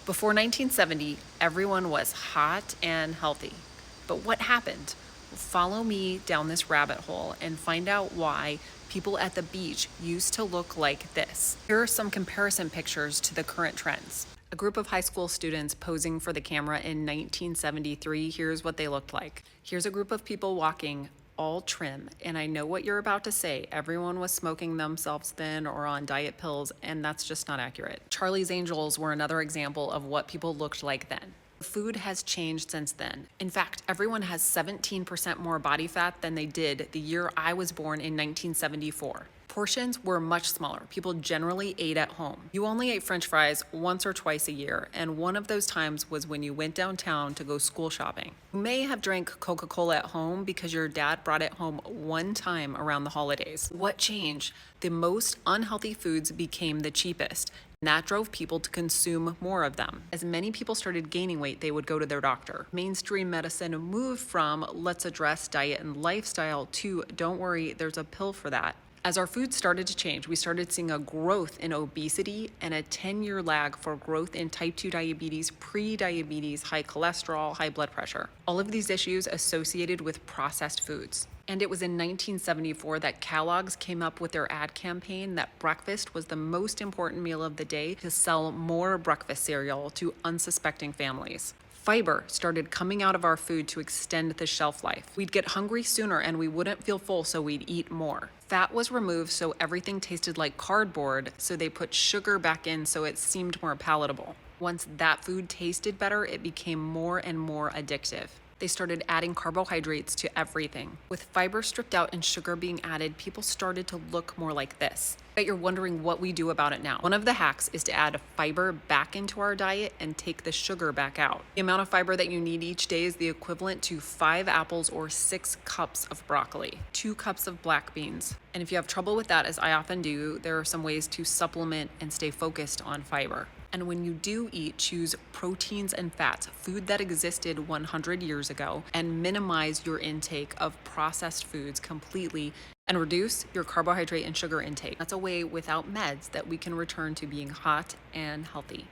Before 1970, everyone was hot and healthy. But what happened? Follow me down this rabbit hole and find out why people at the beach used to look like this. Here are some comparison pictures to the current trends. A group of high school students posing for the camera in 1973, here's what they looked like. Here's a group of people walking, all trim, and I know what you're about to say. Everyone was smoking themselves thin or on diet pills, and that's just not accurate. Charlie's Angels were another example of what people looked like then. Food has changed since then. In fact, everyone has 17% more body fat than they did the year I was born in 1974. Portions were much smaller. People generally ate at home. You only ate French fries once or twice a year, and one of those times was when you went downtown to go school shopping. You may have drank Coca-Cola at home because your dad brought it home one time around the holidays. What changed? The most unhealthy foods became the cheapest. And that drove people to consume more of them. As many people started gaining weight, they would go to their doctor. Mainstream medicine moved from let's address diet and lifestyle to don't worry, there's a pill for that. As our food started to change, we started seeing a growth in obesity and a 10-year lag for growth in type 2 diabetes, pre-diabetes, high cholesterol, high blood pressure. All of these issues associated with processed foods. And it was in 1974 that Kellogg's came up with their ad campaign that breakfast was the most important meal of the day to sell more breakfast cereal to unsuspecting families. Fiber started coming out of our food to extend the shelf life. We'd get hungry sooner and we wouldn't feel full, so we'd eat more. Fat was removed so everything tasted like cardboard, so they put sugar back in so it seemed more palatable. Once that food tasted better, it became more and more addictive. They started adding carbohydrates to everything. With fiber stripped out and sugar being added, people started to look more like this. But you're wondering what we do about it now. One of the hacks is to add fiber back into our diet and take the sugar back out. The amount of fiber that you need each day is the equivalent to 5 apples or 6 cups of broccoli, 2 cups of black beans. And if you have trouble with that, as I often do, there are some ways to supplement and stay focused on fiber. And when you do eat, choose proteins and fats, food that existed 100 years ago, and minimize your intake of processed foods completely and reduce your carbohydrate and sugar intake. That's a way without meds that we can return to being hot and healthy.